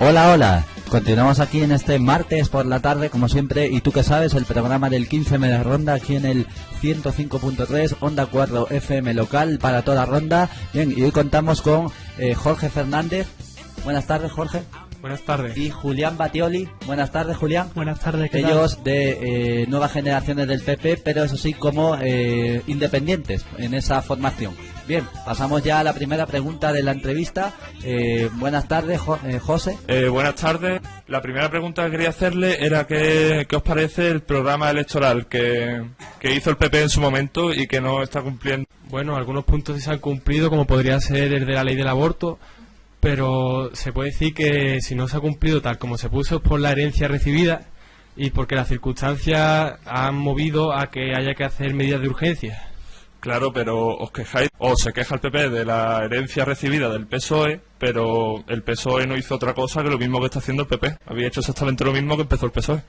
Hola, hola. Continuamos aquí en este martes por la tarde, como siempre, y tú que sabes, el programa del 15 Media Ronda aquí en el 105.3, Onda 4 FM local para toda Ronda. Bien, y hoy contamos con Jorge Fernández. Buenas tardes, Jorge. Buenas tardes. Y Julián Batioli. Buenas tardes, Julián. Buenas tardes, ¿qué tal? Ellos de nuevas generaciones del PP, pero eso sí, como independientes en esa formación. Bien, pasamos ya a la primera pregunta de la entrevista. Buenas tardes, José. Buenas tardes. La primera pregunta que quería hacerle era ¿qué os parece el programa electoral que hizo el PP en su momento y que no está cumpliendo? Bueno, algunos puntos sí se han cumplido, como podría ser el de la ley del aborto, pero se puede decir que si no se ha cumplido tal como se puso es por la herencia recibida y porque las circunstancias han movido a que haya que hacer medidas de urgencia. Claro, pero os quejáis, o se queja el PP de la herencia recibida del PSOE, pero el PSOE no hizo otra cosa que lo mismo que está haciendo el PP. Había hecho exactamente lo mismo que empezó el PSOE.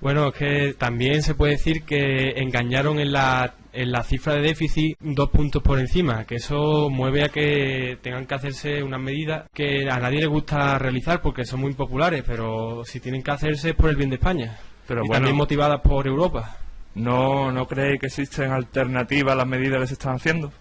Bueno, es que también se puede decir que engañaron en la cifra de déficit 2 puntos por encima, que eso mueve a que tengan que hacerse unas medidas que a nadie le gusta realizar porque son muy impopulares, pero si tienen que hacerse es por el bien de España, pero y bueno, también motivadas por Europa. ¿No creéis que existen alternativas a las medidas que se están haciendo?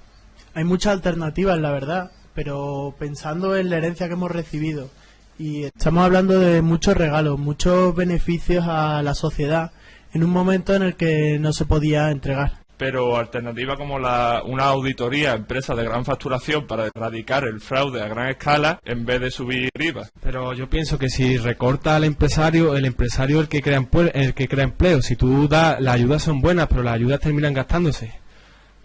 Hay muchas alternativas, la verdad, pero pensando en la herencia que hemos recibido, y estamos hablando de muchos regalos, muchos beneficios a la sociedad, en un momento en el que no se podía entregar. Pero alternativa como una auditoría a empresas de gran facturación para erradicar el fraude a gran escala en vez de subir IVA. Pero yo pienso que si recorta al empresario, el empresario es el que crea empleo. Si tú das, las ayudas son buenas, pero las ayudas terminan gastándose.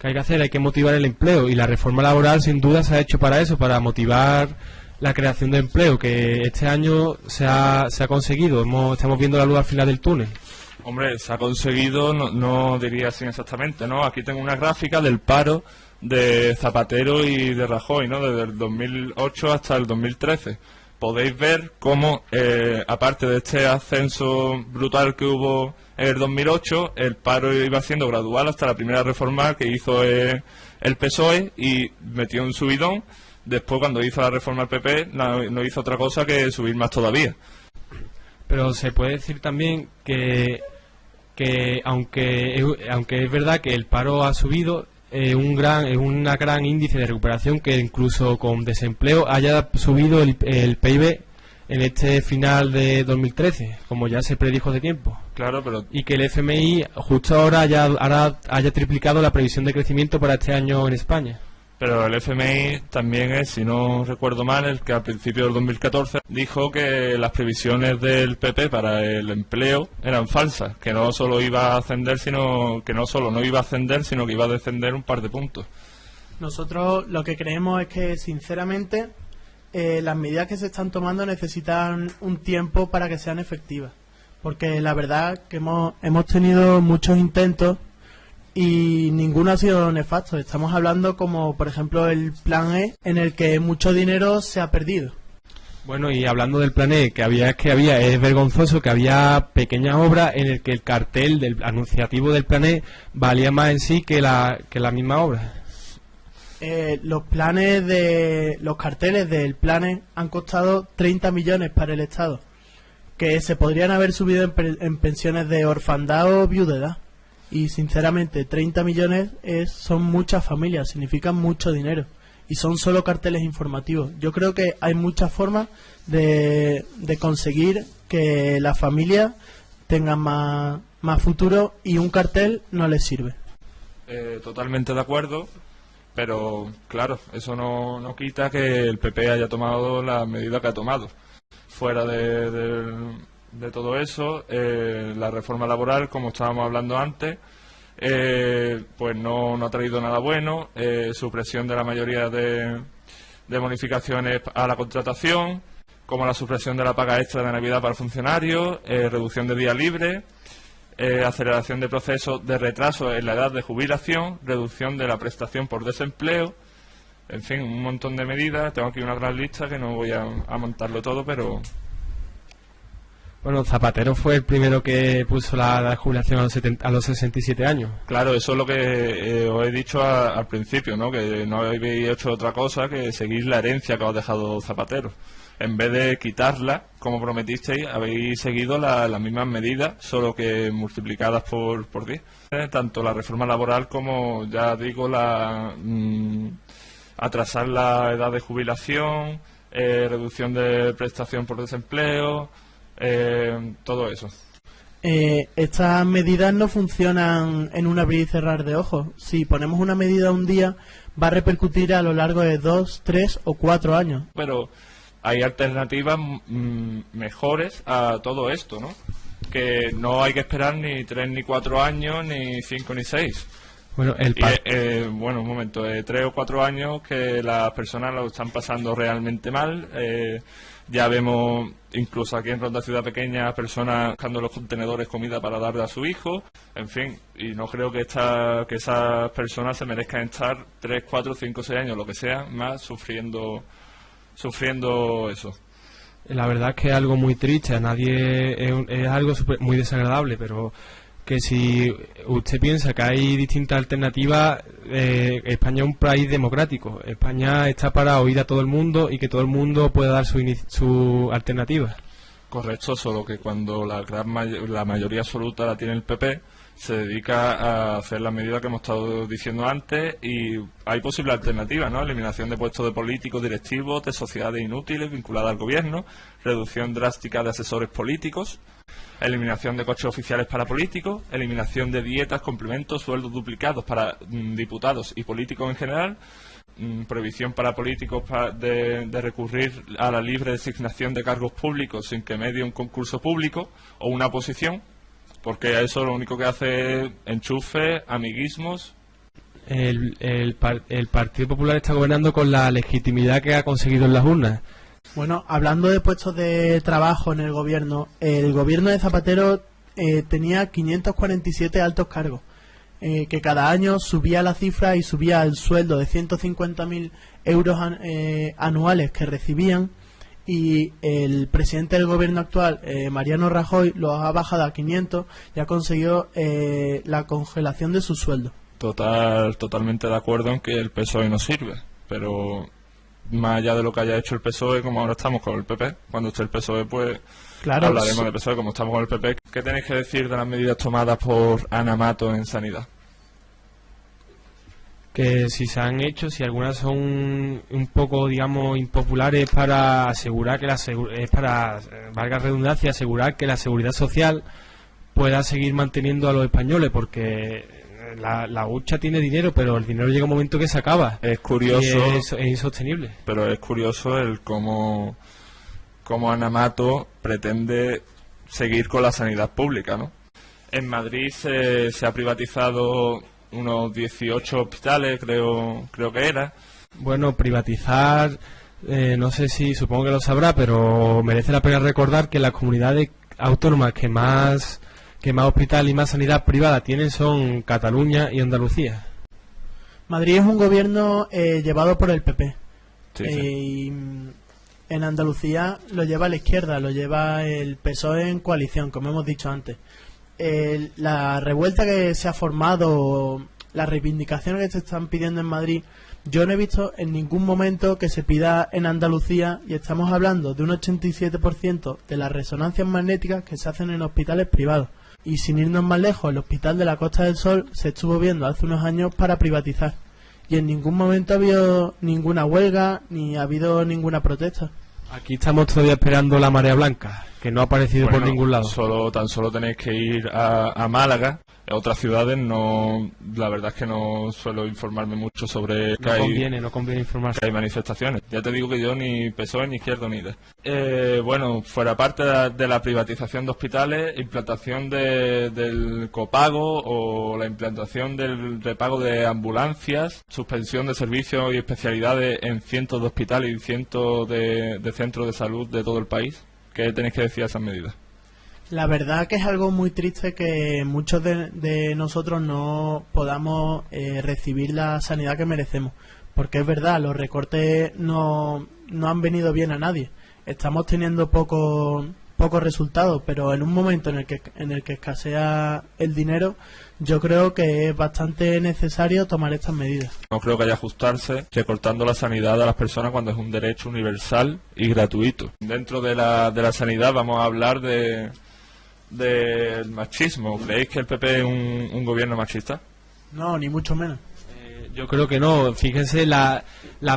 ¿Qué hay que hacer? Hay que motivar el empleo, y la reforma laboral sin duda se ha hecho para eso, para motivar la creación de empleo, que este año se ha conseguido. Estamos viendo la luz al final del túnel. Hombre, se ha conseguido, no diría así exactamente, ¿no? Aquí tengo una gráfica del paro de Zapatero y de Rajoy, ¿no? Desde el 2008 hasta el 2013. Podéis ver cómo, aparte de este ascenso brutal que hubo en el 2008, el paro iba siendo gradual hasta la primera reforma que hizo el PSOE y metió un subidón. Después, cuando hizo la reforma el PP, no hizo otra cosa que subir más todavía. Pero se puede decir también que aunque es verdad que el paro ha subido, es una gran índice de recuperación que incluso con desempleo haya subido el PIB en este final de 2013, como ya se predijo de tiempo. Claro, pero... Y que el FMI justo ahora haya triplicado la previsión de crecimiento para este año en España. Pero el FMI también es, si no recuerdo mal, el que al principio del 2014 dijo que las previsiones del PP para el empleo eran falsas, que no solo iba a ascender, sino que no iba a ascender, sino que iba a descender un par de puntos. Nosotros lo que creemos es que, sinceramente, las medidas que se están tomando necesitan un tiempo para que sean efectivas, porque la verdad que hemos tenido muchos intentos y ninguno ha sido nefasto. Estamos hablando como, por ejemplo, el Plan E, en el que mucho dinero se ha perdido. Bueno, y hablando del Plan E, es vergonzoso que había pequeñas obras en el que el cartel del anunciativo del Plan E valía más en sí que la misma obra. Los carteles del Plan E han costado 30 millones para el Estado, que se podrían haber subido en pensiones de orfandad o viudedad. Y sinceramente 30 millones son muchas familias, significan mucho dinero, y son solo carteles informativos. Yo creo que hay muchas formas de conseguir que las familias tengan más futuro, y un cartel no les sirve. Totalmente de acuerdo, pero claro, eso no quita que el PP haya tomado la medida que ha tomado. Fuera de todo eso, la reforma laboral, como estábamos hablando antes, pues no ha traído nada bueno. Supresión de la mayoría de bonificaciones a la contratación, como la supresión de la paga extra de Navidad para funcionarios, reducción de días libres, aceleración de procesos de retraso en la edad de jubilación, reducción de la prestación por desempleo. En fin, un montón de medidas. Tengo aquí una gran lista que no voy a montarlo todo, pero... Bueno, Zapatero fue el primero que puso la jubilación a los 67 años. Claro, eso es lo que os he dicho al principio, ¿no? Que no habéis hecho otra cosa que seguir la herencia que os ha dejado Zapatero. en vez de quitarla, como prometisteis, habéis seguido las mismas medidas, solo que multiplicadas por 10. Tanto la reforma laboral como, ya digo, atrasar la edad de jubilación, reducción de prestación por desempleo, todo eso. Estas medidas no funcionan en un abrir y cerrar de ojos. Si ponemos una medida un día, va a repercutir a lo largo de 2, 3 o 4 años. Pero hay alternativas mejores a todo esto, ¿no? Que no hay que esperar ni 3 ni 4 años, ni 5 ni 6. Bueno, un momento, 3 o 4 años que las personas lo están pasando realmente mal. Ya vemos, incluso aquí en Ronda Ciudad Pequeña, personas buscando los contenedores comida para darle a su hijo. En fin, y no creo que esas personas se merezcan estar 3, 4, 5, 6 años, lo que sea, más sufriendo eso. La verdad es que es algo muy triste, es algo muy desagradable, pero que si usted piensa que hay distintas alternativas, España es un país democrático. España está para oír a todo el mundo y que todo el mundo pueda dar su alternativa. Correcto, solo que cuando la mayoría absoluta la tiene el PP, se dedica a hacer las medidas que hemos estado diciendo antes, y hay posibles alternativas, ¿no? Eliminación de puestos de políticos directivos, de sociedades inútiles vinculadas al gobierno, reducción drástica de asesores políticos, eliminación de coches oficiales para políticos, eliminación de dietas, complementos, sueldos duplicados para diputados y políticos en general, prohibición para políticos de recurrir a la libre designación de cargos públicos sin que medie un concurso público o una oposición, porque eso lo único que hace es enchufe, amiguismos. El Partido Popular está gobernando con la legitimidad que ha conseguido en las urnas. Bueno, hablando de puestos de trabajo en el gobierno de Zapatero tenía 547 altos cargos, que cada año subía la cifra y subía el sueldo de 150.000 euros anuales que recibían, y el presidente del gobierno actual, Mariano Rajoy, lo ha bajado a 500 y ha conseguido la congelación de su sueldo. Totalmente de acuerdo en que el PSOE no sirve, pero más allá de lo que haya hecho el PSOE, como ahora estamos con el PP, cuando esté el PSOE, pues claro, hablaremos del PSOE. Como estamos con el PP, ¿qué tenéis que decir de las medidas tomadas por Ana Mato en Sanidad? Que si se han hecho, si algunas son un poco, digamos, impopulares, para asegurar que valga redundancia, asegurar que la seguridad social pueda seguir manteniendo a los españoles, porque la hucha tiene dinero, pero el dinero llega un momento que se acaba. Es curioso, y es insostenible. Pero es curioso el cómo Ana Mato pretende seguir con la sanidad pública, ¿no? En Madrid se ha privatizado unos 18 hospitales, creo que era. Bueno, privatizar, no sé si, supongo que lo sabrá, pero merece la pena recordar que las comunidades autónomas que más hospital y más sanidad privada tienen son Cataluña y Andalucía. Madrid es un gobierno llevado por el PP. Sí. Y en Andalucía lo lleva la izquierda, lo lleva el PSOE en coalición, como hemos dicho antes. La revuelta que se ha formado, las reivindicaciones que se están pidiendo en Madrid, yo no he visto en ningún momento que se pida en Andalucía, y estamos hablando de un 87% de las resonancias magnéticas que se hacen en hospitales privados. Y sin irnos más lejos, el Hospital de la Costa del Sol se estuvo viendo hace unos años para privatizar, y en ningún momento ha habido ninguna huelga ni ha habido ninguna protesta. Aquí estamos todavía esperando la marea blanca, que no ha aparecido por ningún lado. Tan solo tenéis que ir a Málaga. En otras ciudades la verdad es que no suelo informarme mucho sobre no conviene informarse. Que hay manifestaciones. Ya te digo que yo ni PSOE ni Izquierda Unida. Fuera parte de la privatización de hospitales, implantación del copago o la implantación del repago de ambulancias, suspensión de servicios y especialidades en cientos de hospitales y cientos de centros de salud de todo el país. ¿Qué tenéis que decir a esas medidas? La verdad que es algo muy triste que muchos de nosotros no podamos recibir la sanidad que merecemos, porque es verdad, los recortes no han venido bien a nadie. Estamos teniendo pocos pocos resultados, pero en un momento en el que escasea el dinero, yo creo que es bastante necesario tomar estas medidas. No creo que haya ajustarse recortando la sanidad a las personas cuando es un derecho universal y gratuito. Dentro de la sanidad vamos a hablar del machismo. ¿Creéis que el PP es un gobierno machista? No, ni mucho menos. Yo creo que no. Fíjense, la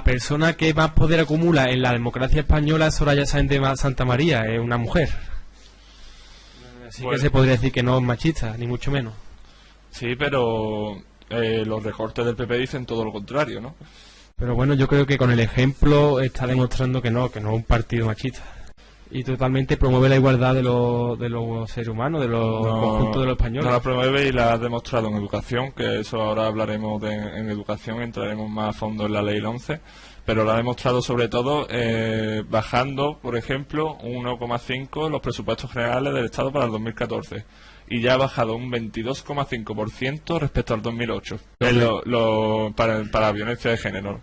persona que más poder acumula en la democracia española es Soraya Sáenz de Santa María, es una mujer. Así Bueno, que se podría decir que no es machista, ni mucho menos. Sí, pero los recortes del PP dicen todo lo contrario, ¿no? Pero bueno, yo creo que con el ejemplo está demostrando que no es un partido machista. Y totalmente promueve la igualdad de los seres humanos, de los conjuntos de los españoles. No la promueve y la ha demostrado en educación, que eso ahora hablaremos en educación, entraremos más a fondo en la ley 11, pero lo ha demostrado sobre todo bajando, por ejemplo, un 1,5 los presupuestos generales del Estado para el 2014. Y ya ha bajado un 22,5% respecto al 2008 para la violencia de género.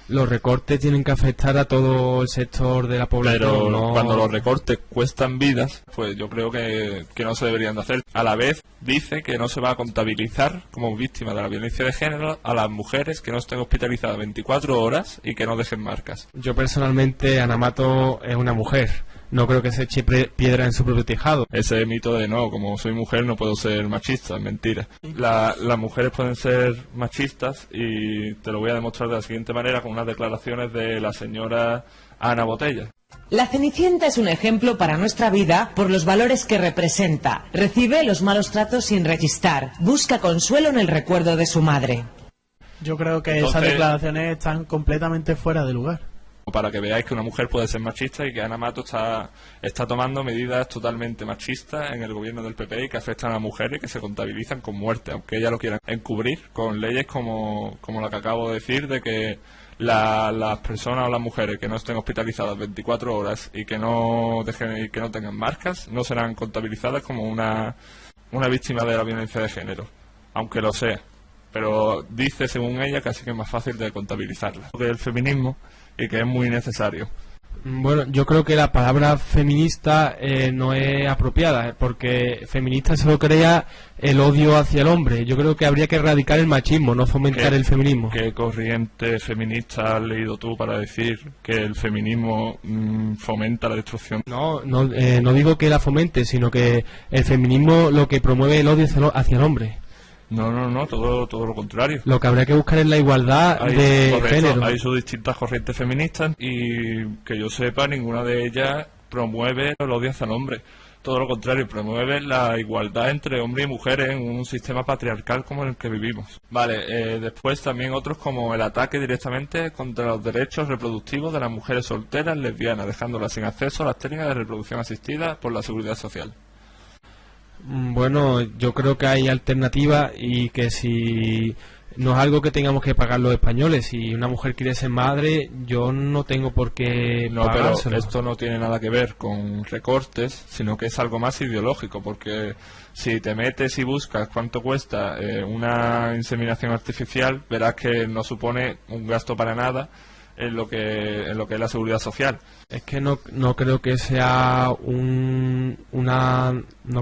Los recortes tienen que afectar a todo el sector de la población. Pero no... cuando los recortes cuestan vidas, pues yo creo que no se deberían de hacer. A la vez dice que no se va a contabilizar como víctima de la violencia de género a las mujeres que no estén hospitalizadas 24 horas y que no dejen marcas. Yo personalmente, Ana Mato es una mujer. No creo que se eche piedra en su propio tejado. Ese mito de no, como soy mujer no puedo ser machista, es mentira. Las mujeres pueden ser machistas y te lo voy a demostrar de la siguiente manera con unas declaraciones de la señora Ana Botella. La Cenicienta es un ejemplo para nuestra vida por los valores que representa. Recibe los malos tratos sin rechistar. Busca consuelo en el recuerdo de su madre. Yo creo que Entonces, esas declaraciones están completamente fuera de lugar. Para que veáis que una mujer puede ser machista y que Ana Mato está tomando medidas totalmente machistas en el gobierno del PP y que afectan a las mujeres y que se contabilizan con muerte, aunque ella lo quiera encubrir con leyes como la que acabo de decir, de que las personas o las mujeres que no estén hospitalizadas 24 horas y que no tengan marcas no serán contabilizadas como una víctima de la violencia de género, aunque lo sea. Pero dice, según ella, casi que es más fácil de contabilizarla. Que el feminismo y que es muy necesario. Bueno, yo creo que la palabra feminista no es apropiada, porque feminista solo crea el odio hacia el hombre. Yo creo que habría que erradicar el machismo, no fomentar el feminismo. ¿Qué corriente feminista has leído tú para decir que el feminismo fomenta la destrucción? No digo que la fomente, sino que el feminismo lo que promueve el odio hacia el hombre. No, todo lo contrario. Lo que habría que buscar es la igualdad de género. Hay sus distintas corrientes feministas y que yo sepa, ninguna de ellas promueve el odio hacia el hombre. Todo lo contrario, promueve la igualdad entre hombres y mujeres en un sistema patriarcal como el que vivimos. Vale, después también otros como el ataque directamente contra los derechos reproductivos de las mujeres solteras lesbianas, dejándolas sin acceso a las técnicas de reproducción asistida por la Seguridad Social. Bueno, yo creo que hay alternativas y que si no es algo que tengamos que pagar los españoles, si una mujer quiere ser madre, yo no tengo por qué pagárselo. Pero esto no tiene nada que ver con recortes, sino que es algo más ideológico, porque si te metes y buscas cuánto cuesta una inseminación artificial, verás que no supone un gasto para nada en lo que es la seguridad social. Es que no creo que sea no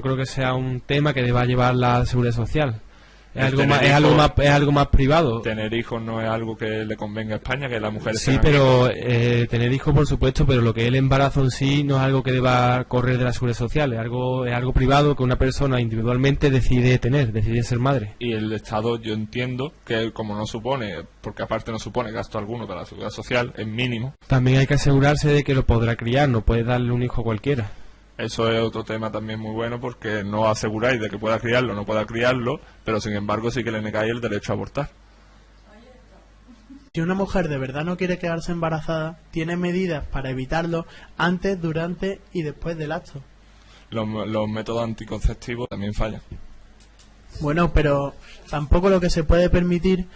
creo que sea un tema que deba llevar la seguridad social. Es algo más privado. Tener hijos no es algo que le convenga a España, que las mujeres sí, pero tener hijos por supuesto, pero lo que es el embarazo en sí no es algo que deba correr de la seguridad social, es algo privado que una persona individualmente decide ser madre. Y el Estado, yo entiendo que como no supone, porque aparte no supone gasto alguno para la seguridad social, es mínimo. También hay que asegurarse de que lo podrá criar, no puede darle un hijo a cualquiera. Eso es otro tema también muy bueno, porque no aseguráis de que pueda criarlo o no pueda criarlo, pero sin embargo sí que le negáis el derecho a abortar. Si una mujer de verdad no quiere quedarse embarazada, tiene medidas para evitarlo antes, durante y después del acto. Los métodos anticonceptivos también fallan. Bueno, pero tampoco lo que se puede permitir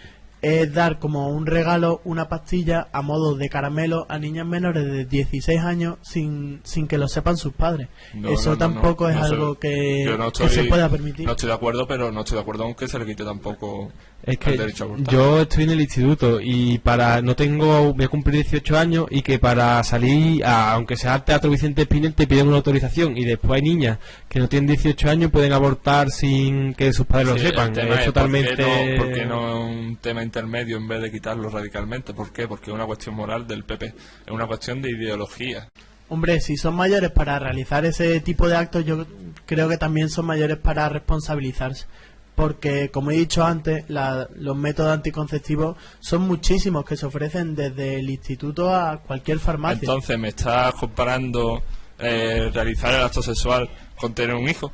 es dar como un regalo una pastilla a modo de caramelo a niñas menores de 16 años sin que lo sepan sus padres. Eso tampoco es algo que se pueda permitir. No estoy de acuerdo, pero no estoy de acuerdo aunque se le quite tampoco es que el derecho a abortar. Yo estoy en el instituto y voy a cumplir 18 años y que para salir, aunque sea al Teatro Vicente Espinel, te piden una autorización y después hay niñas que no tienen 18 años pueden abortar sin que sus padres lo sepan. Es totalmente... ¿Por qué no un tema intermedio en vez de quitarlo radicalmente? ¿Por qué? Porque es una cuestión moral del PP, es una cuestión de ideología. Hombre, si son mayores para realizar ese tipo de actos, yo creo que también son mayores para responsabilizarse. Porque, como he dicho antes, los métodos anticonceptivos son muchísimos que se ofrecen desde el instituto a cualquier farmacia. Entonces, ¿me estás comparando realizar el acto sexual con tener un hijo?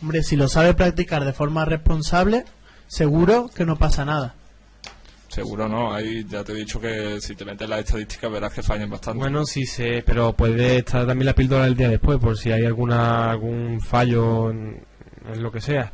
Hombre, si lo sabe practicar de forma responsable, seguro que no pasa nada. Seguro no, ahí ya te he dicho que si te metes en las estadísticas verás que fallan bastante. Bueno, sí sé, pero puede estar también la píldora el día después, por si hay algún fallo en lo que sea.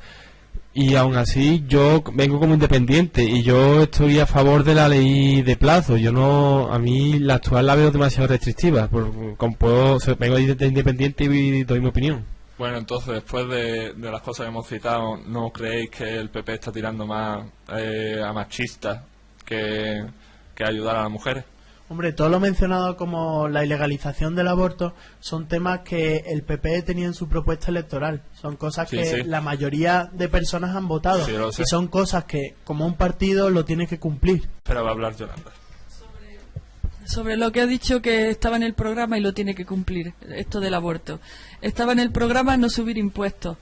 Y aún así yo vengo como independiente y yo estoy a favor de la ley de plazo. A mí la actual la veo demasiado restrictiva. Vengo de independiente y doy mi opinión. Bueno, entonces después de las cosas que hemos citado, ¿no creéis que el PP está tirando más a machistas que ayudar a las mujeres? Hombre, todo lo mencionado como la ilegalización del aborto son temas que el PP tenía en su propuesta electoral. Son cosas que la mayoría de personas han votado. Sí, lo sé. Y son cosas que, como un partido, lo tiene que cumplir. Pero va a hablar Yolanda. Sobre lo que ha dicho que estaba en el programa y lo tiene que cumplir, esto del aborto. Estaba en el programa no subir impuestos.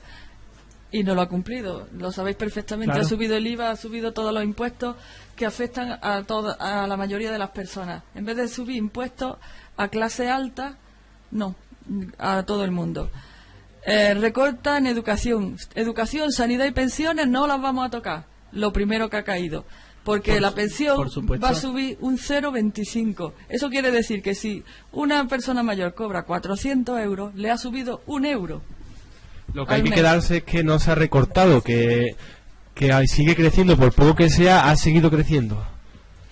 Y no lo ha cumplido, lo sabéis perfectamente. Claro. Ha subido el IVA, ha subido todos los impuestos que afectan a la mayoría de las personas. En vez de subir impuestos a clase alta, no, a todo el mundo. Recorta en educación, sanidad y pensiones no las vamos a tocar, lo primero que ha caído. Porque la pensión va a subir un 0,25. Eso quiere decir que si una persona mayor cobra 400 euros, le ha subido 1 euro. Lo que hay que quedarse es que no se ha recortado, que sigue creciendo, por poco que sea, ha seguido creciendo.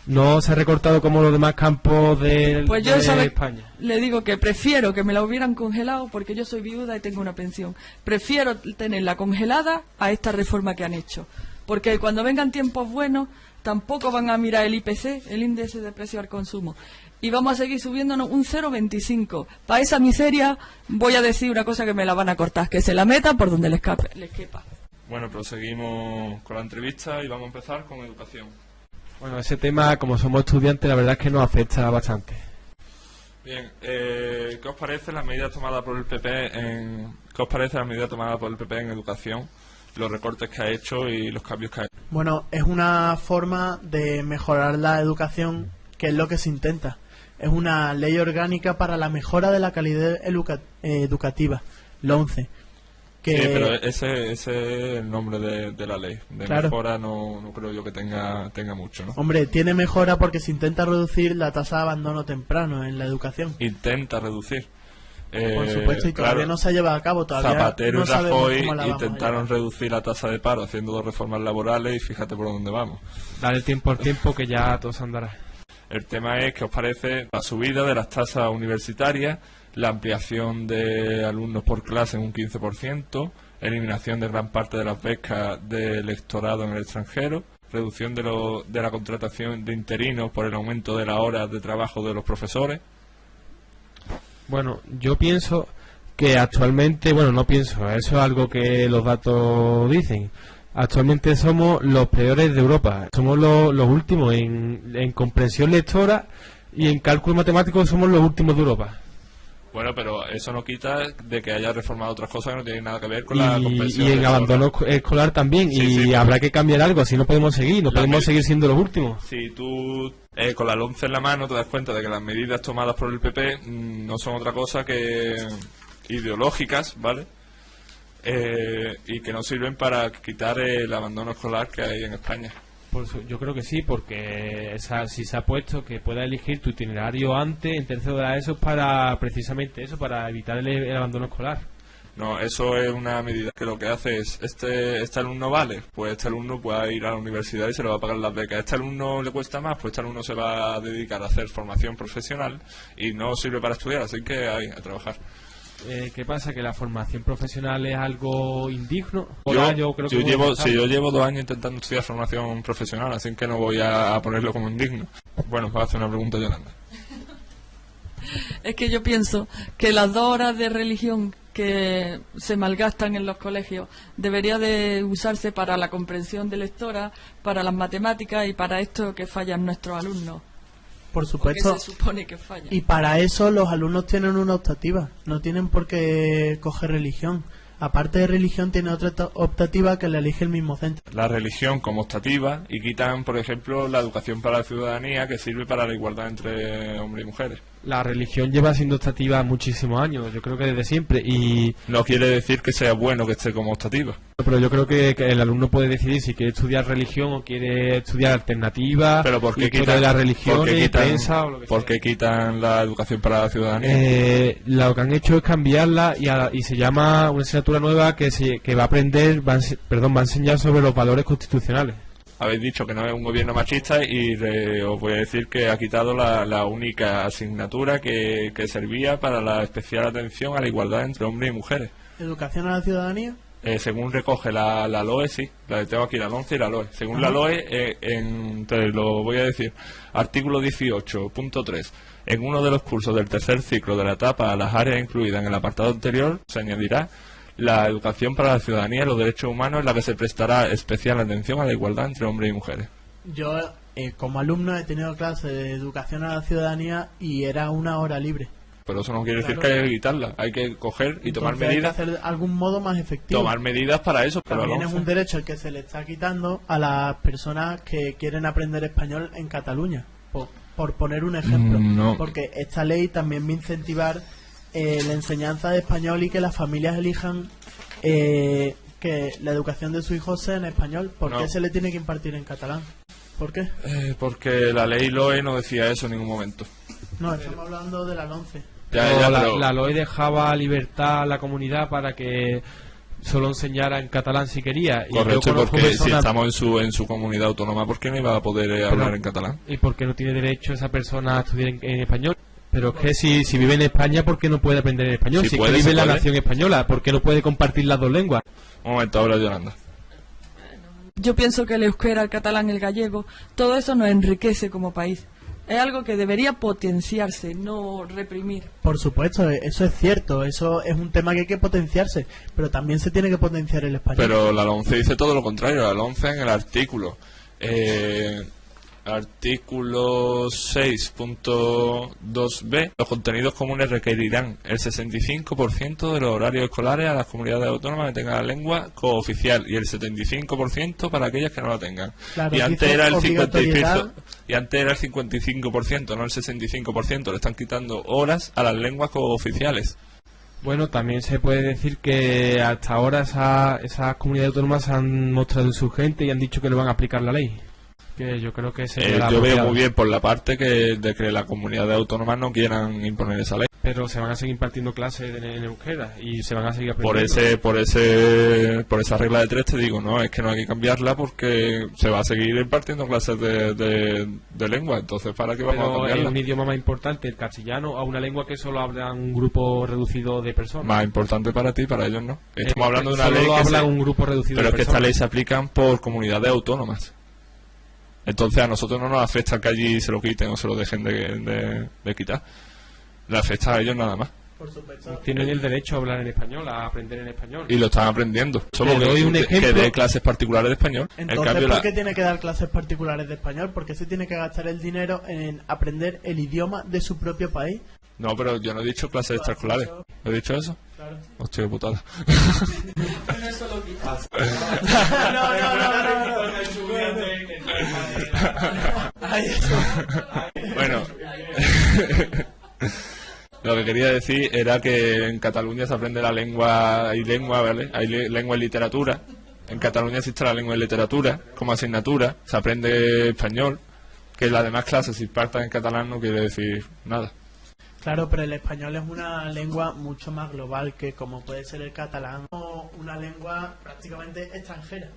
No se ha recortado como los demás campos de España. Le digo que prefiero que me la hubieran congelado porque yo soy viuda y tengo una pensión. Prefiero tenerla congelada a esta reforma que han hecho. Porque cuando vengan tiempos buenos, tampoco van a mirar el IPC, el índice de precio al consumo. Y vamos a seguir subiéndonos un 0,25. Para esa miseria voy a decir una cosa que me la van a cortar, que se la meta por donde les quepa. Bueno, proseguimos con la entrevista y vamos a empezar con educación. Bueno, ese tema, como somos estudiantes, la verdad es que nos afecta bastante. Bien, ¿qué os parece las medidas tomadas por el PP en educación? Los recortes que ha hecho y los cambios que ha hecho. Bueno, es una forma de mejorar la educación, que es lo que se intenta. Es una ley orgánica para la mejora de la calidad educativa, la 11. Sí, pero ese es el nombre de la ley. De claro. Mejora no creo yo que tenga mucho, ¿no? Hombre, tiene mejora porque se intenta reducir la tasa de abandono temprano en la educación. Intenta reducir. Por supuesto, y todavía no se ha llevado a cabo. Zapatero no y Rajoy intentaron reducir la tasa de paro haciendo 2 reformas laborales y fíjate por dónde vamos. Dale tiempo al tiempo que ya todo se andará. El tema es, ¿qué os parece la subida de las tasas universitarias, la ampliación de alumnos por clase en un 15%, eliminación de gran parte de las becas de lectorado en el extranjero, reducción de la contratación de interinos por el aumento de las horas de trabajo de los profesores? Bueno, yo pienso que actualmente, eso es algo que los datos dicen. Actualmente somos los peores de Europa, somos los últimos en comprensión lectora y en cálculo matemático somos los últimos de Europa. Bueno, pero eso no quita de que haya reformado otras cosas que no tienen nada que ver con la comprensión. Y en abandono escolar también, sí, habrá que cambiar algo, así no podemos seguir, podemos seguir siendo los últimos. Si tú con la 11 en la mano te das cuenta de que las medidas tomadas por el PP no son otra cosa que ideológicas, ¿vale? Y que no sirven para quitar el abandono escolar que hay en España. Yo creo que sí, porque si se ha puesto que pueda elegir tu itinerario antes, en tercero de la ESO, para precisamente eso, para evitar el abandono escolar. No, eso es una medida que lo que hace es, este alumno vale, pues este alumno puede ir a la universidad y se le va a pagar las becas. Este alumno le cuesta más, pues este alumno se va a dedicar a hacer formación profesional y no sirve para estudiar, así que hay a trabajar. ¿Qué pasa? ¿Que la formación profesional es algo indigno? Yo llevo 2 años intentando estudiar formación profesional, así que no voy a ponerlo como indigno. Bueno, va a hacer una pregunta, Yolanda. Es que yo pienso que las 2 horas de religión que se malgastan en los colegios debería de usarse para la comprensión de lectora, para las matemáticas y para esto que fallan nuestros alumnos. Por supuesto. Se supone que fallan. Y para eso los alumnos tienen una optativa, no tienen por qué coger religión. Aparte de religión tiene otra optativa que la elige el mismo centro. La religión como optativa y quitan, por ejemplo, la educación para la ciudadanía, que sirve para la igualdad entre hombres y mujeres. La religión lleva siendo optativa muchísimos años, yo creo que desde siempre, y no quiere decir que sea bueno que esté como optativa. Pero yo creo que el alumno puede decidir si quiere estudiar religión o quiere estudiar alternativa, pero ¿por qué quitan de la religión y prensa o lo que sea? ¿Por qué quitan la educación para la ciudadanía? Lo que han hecho es cambiarla y se llama una asignatura nueva que va a aprender, va a enseñar sobre los valores constitucionales. Habéis dicho que no es un gobierno machista y os voy a decir que ha quitado la única asignatura que servía para la especial atención a la igualdad entre hombres y mujeres. ¿Educación a la ciudadanía? Según recoge la LOE, sí, tengo aquí la 11 y la LOE. Según la LOE, te lo voy a decir, artículo 18.3. En uno de los cursos del tercer ciclo de la etapa a las áreas incluidas en el apartado anterior se añadirá la educación para la ciudadanía y los derechos humanos, en la que se prestará especial atención a la igualdad entre hombres y mujeres. Yo, como alumno, he tenido clase de educación a la ciudadanía y era 1 hora libre. Pero eso no quiere decir que haya que quitarla. Hay que coger y tomar medidas. Hay que hacer algún modo más efectivo. Tomar medidas para eso. Pero también es un derecho el que se le está quitando a las personas que quieren aprender español en Cataluña. Por poner un ejemplo. No. Porque esta ley también va a incentivar la enseñanza de español y que las familias elijan que la educación de su hijo sea en español. ¿Por qué se le tiene que impartir en catalán? ¿Por qué? Porque la ley LOE no decía eso en ningún momento. No, estamos hablando de la 11. La LOE dejaba libertad a la comunidad para que solo enseñara en catalán si quería. Correcto, porque si estamos en su comunidad autónoma, ¿por qué no iba a poder hablar en catalán? ¿Y por qué no tiene derecho esa persona a estudiar en español? Pero es que si vive en España, ¿por qué no puede aprender en español? Si vive en la nación española, ¿por qué no puede compartir las 2 lenguas? Un momento, ahora Yolanda. Yo pienso que el euskera, el catalán, el gallego, todo eso nos enriquece como país. Es algo que debería potenciarse, no reprimir. Por supuesto, eso es cierto, eso es un tema que hay que potenciarse, pero también se tiene que potenciar el español. Pero la 11 dice todo lo contrario, la 11 en el artículo. Artículo 6.2b. Los contenidos comunes requerirán el 65% de los horarios escolares a las comunidades autónomas que tengan la lengua cooficial y el 75% para aquellas que no la tengan. Claro, y antes era el 55%, no el 65%. Le están quitando horas a las lenguas cooficiales. Bueno, también se puede decir que hasta ahora esas comunidades autónomas se han mostrado insurgentes y han dicho que no van a aplicar la ley. Que yo creo que yo veo muy bien por la parte de que las comunidades autónomas no quieran imponer esa ley. Pero se van a seguir impartiendo clases en euskera y se van a seguir aprendiendo. Por esa regla de 3 te digo, no, es que no hay que cambiarla porque se va a seguir impartiendo clases de lengua, entonces ¿para qué vamos a cambiarla? Es un idioma más importante, el castellano, a una lengua que solo habla un grupo reducido de personas. Más importante para ti, para ellos no. Estamos hablando de una ley que habla un grupo reducido pero de personas. Pero es que esta ley se aplican por comunidades autónomas. Entonces a nosotros no nos afecta que allí se lo quiten o se lo dejen de quitar. Le afecta a ellos nada más. Por supuesto. Tienen el derecho a hablar en español, a aprender en español. Y lo están aprendiendo. Solo que dé clases particulares de español. Entonces, ¿por qué tiene que dar clases particulares de español? ¿Por qué se tiene que gastar el dinero en aprender el idioma de su propio país? No, pero yo no he dicho clases extraescolares. ¿He dicho eso? Claro. Hostia, qué putada. Eso lo quitas. No. Bueno, lo que quería decir era que en Cataluña se aprende la lengua, ¿vale? Hay lengua y literatura. En Cataluña existe la lengua y literatura como asignatura, se aprende español, que las demás clases si impartan en catalán no quiere decir nada. Claro, pero el español es una lengua mucho más global que como puede ser el catalán o una lengua prácticamente extranjera.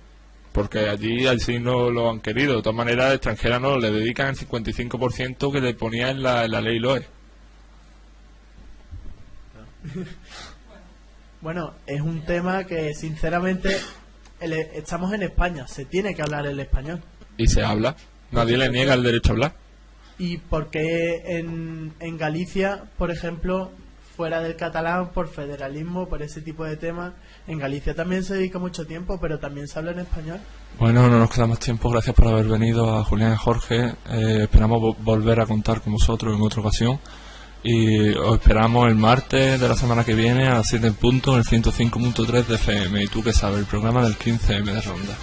Porque allí así no lo han querido. De todas maneras, extranjera no le dedican el 55% que le ponía en la ley LOE. Bueno, es un tema que sinceramente estamos en España, se tiene que hablar el español. Y se habla. Nadie le niega el derecho a hablar. ¿Y por qué en Galicia, por ejemplo, fuera del catalán, por federalismo, por ese tipo de temas, en Galicia también se dedica mucho tiempo, pero también se habla en español? Bueno, no nos queda más tiempo. Gracias por haber venido, a Julián y a Jorge. Esperamos volver a contar con vosotros en otra ocasión. Y os esperamos el martes de la semana que viene a las 7 en punto en el 105.3 de FM. Y tú que sabes, el programa del 15M de Ronda.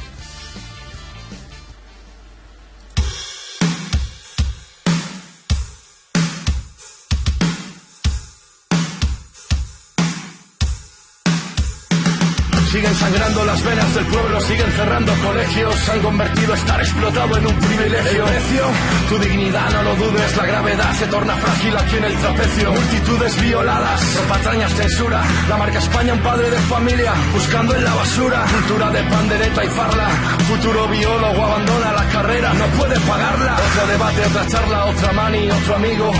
Siguen sangrando las venas del pueblo, siguen cerrando colegios, han convertido estar explotado en un privilegio. ¿El precio? Tu dignidad, no lo dudes, la gravedad se torna frágil aquí en el trapecio. Multitudes violadas, por patrañas, censura, la marca España un padre de familia, buscando en la basura, cultura de pandereta y farla, futuro biólogo abandona la carrera, no puede pagarla. Otro debate, otra charla, otra mani, otro amigo,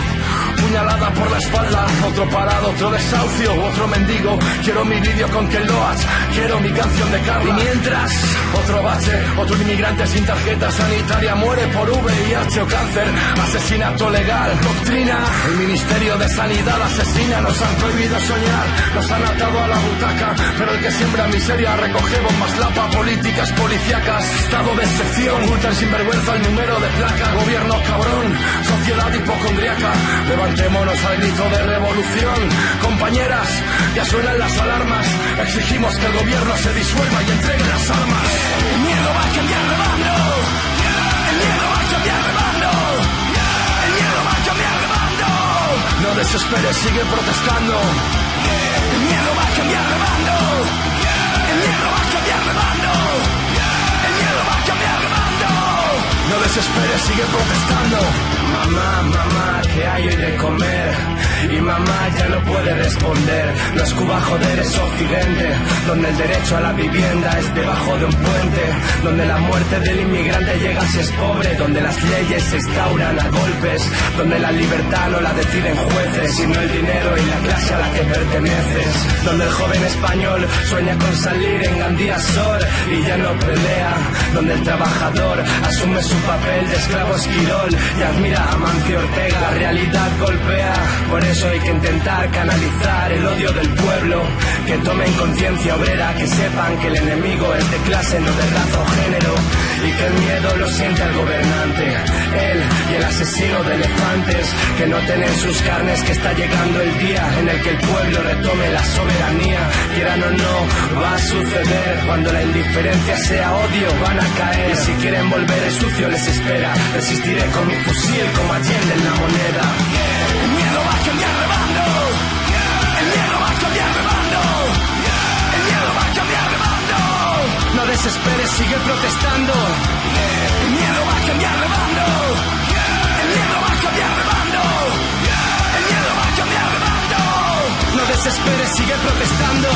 puñalada por la espalda, otro parado, otro desahucio, otro mendigo. Quiero mi vídeo con Ken Loach, quiero mi canción de Carla. Y mientras, otro bache, otro inmigrante sin tarjeta sanitaria muere por VIH o cáncer. Asesinato legal, doctrina. El Ministerio de Sanidad asesina, nos han prohibido soñar, nos han atado a la butaca. Pero el que siembra miseria recoge bombas lapa, políticas policíacas, estado de excepción. Ocultan sin vergüenza el número de placa. Gobierno cabrón, sociedad hipocondriaca. Levantémonos al grito de revolución. Compañeras, ya suenan las alarmas. Exigimos que el gobierno se disuelva y entregue las armas. El miedo va a cambiar de bando. El miedo va a cambiar de bando. El miedo va a cambiar de bando. No desesperes, sigue protestando. El miedo va a cambiar de bando. El miedo va a cambiar de bando. El miedo va a cambiar de bando. No desesperes, sigue protestando. Mamá, mamá, ¿qué hay hoy de comer? Y mamá ya no puede responder. No es Cuba, joder, es Occidente, donde el derecho a la vivienda es debajo de un puente, donde la muerte del inmigrante llega si es pobre, donde las leyes se instauran a golpes, donde la libertad no la deciden jueces, sino el dinero y la clase a la que perteneces, donde el joven español sueña con salir en Gandía Sor y ya no pelea, donde el trabajador asume su papel de esclavo esquirol y admira a Mancio Ortega. La realidad golpea, por eso hay que intentar canalizar el odio del pueblo, que tomen conciencia obrera, que sepan que el enemigo es de clase, no de raza o género, y que el miedo lo siente el gobernante, él y el asesino de elefantes, que noten en sus carnes que está llegando el día en el que el pueblo retome la soberanía. Quieran o no, va a suceder, cuando la indiferencia sea odio van a caer, y si quieren volver el sucio les espera, resistiré con mi fusil como Allende en la moneda. El miedo va a cambiar de bando. El miedo va a cambiar de bando. El miedo va a cambiar de bando. No desesperes, sigue protestando. El miedo va a cambiar de bando. El miedo va a cambiar de bando. El miedo va a cambiar de bando. No desesperes, sigue protestando.